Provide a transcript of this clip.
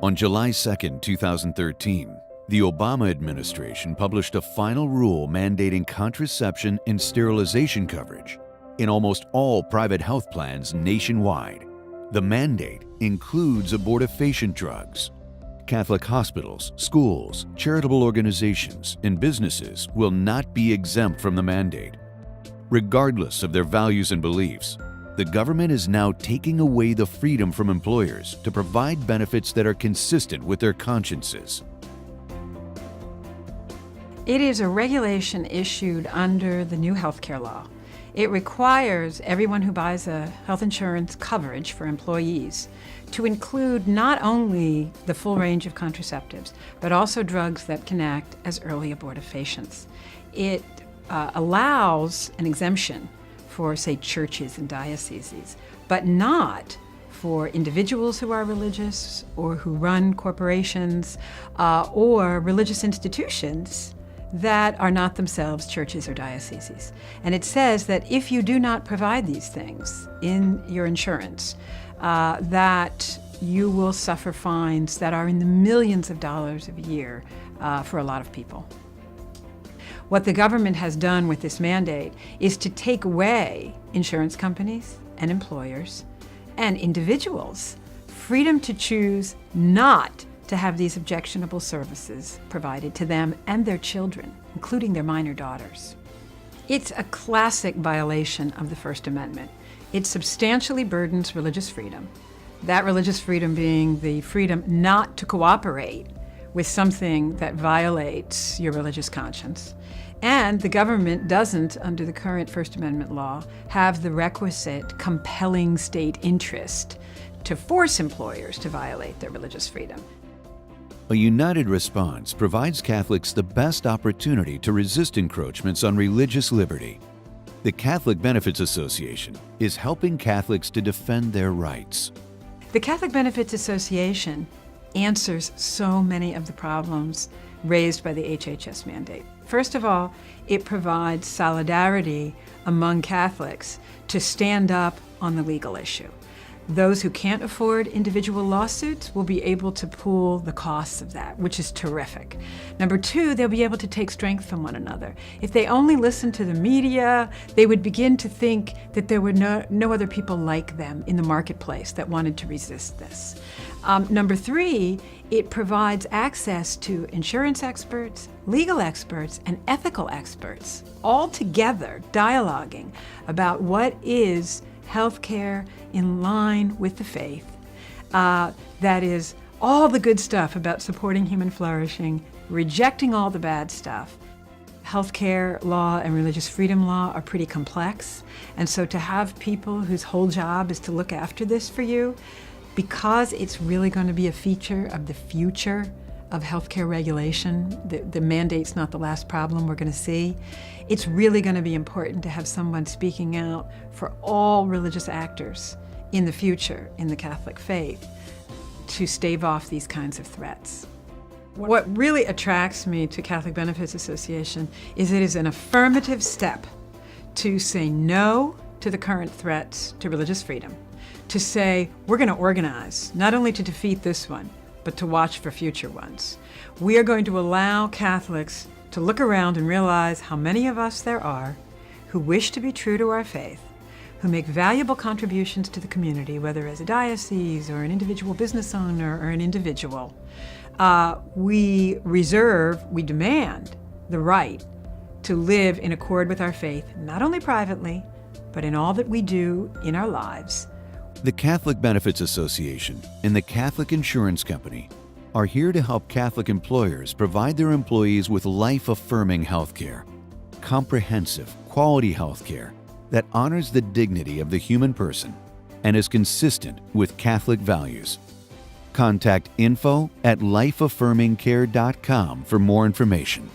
On July 2, 2013, the Obama administration published a final rule mandating contraception and sterilization coverage in almost all private health plans nationwide. The mandate includes abortifacient drugs. Catholic hospitals, schools, charitable organizations, and businesses will not be exempt from the mandate. Regardless of their values and beliefs, the government is now taking away the freedom from employers to provide benefits that are consistent with their consciences. It is a regulation issued under the new healthcare law. It requires everyone who buys a health insurance coverage for employees to include not only the full range of contraceptives, but also drugs that can act as early abortifacients. It allows an exemption for, say, churches and dioceses, but not for individuals who are religious or who run corporations or religious institutions that are not themselves churches or dioceses. And it says that if you do not provide these things in your insurance, that you will suffer fines that are in the millions of dollars a year for a lot of people. What the government has done with this mandate is to take away insurance companies and employers and individuals freedom to choose not to have these objectionable services provided to them and their children, including their minor daughters. It's a classic violation of the First Amendment. It substantially burdens religious freedom, that religious freedom being the freedom not to cooperate with something that violates your religious conscience. And the government doesn't, under the current First Amendment law, have the requisite compelling state interest to force employers to violate their religious freedom. A united response provides Catholics the best opportunity to resist encroachments on religious liberty. The Catholic Benefits Association is helping Catholics to defend their rights. The Catholic Benefits Association answers so many of the problems raised by the HHS mandate. First of all, it provides solidarity among Catholics to stand up on the legal issue. Those who can't afford individual lawsuits will be able to pool the costs of that, which is terrific. Number two, they'll be able to take strength from one another. If they only listened to the media, they would begin to think that there were no other people like them in the marketplace that wanted to resist this. Number three, it provides access to insurance experts, legal experts, and ethical experts, all together dialoguing about what is healthcare in line with the faith. That is all the good stuff about supporting human flourishing, rejecting all the bad stuff. Healthcare law and religious freedom law are pretty complex, and so to have people whose whole job is to look after this for you, because it's really going to be a feature of the future of healthcare regulation, the mandate's not the last problem we're going to see. It's really going to be important to have someone speaking out for all religious actors in the future in the Catholic faith to stave off these kinds of threats. What really attracts me to Catholic Benefits Association is it is an affirmative step to say no to the current threats to religious freedom, to say we're going to organize, not only to defeat this one, but to watch for future ones. We are going to allow Catholics to look around and realize how many of us there are who wish to be true to our faith, who make valuable contributions to the community, whether as a diocese or an individual business owner or an individual. We demand the right to live in accord with our faith, not only privately, but in all that we do in our lives. The Catholic Benefits Association and the Catholic Insurance Company are here to help Catholic employers provide their employees with life-affirming healthcare, comprehensive, quality healthcare that honors the dignity of the human person and is consistent with Catholic values. Contact info@lifeaffirmingcare.com for more information.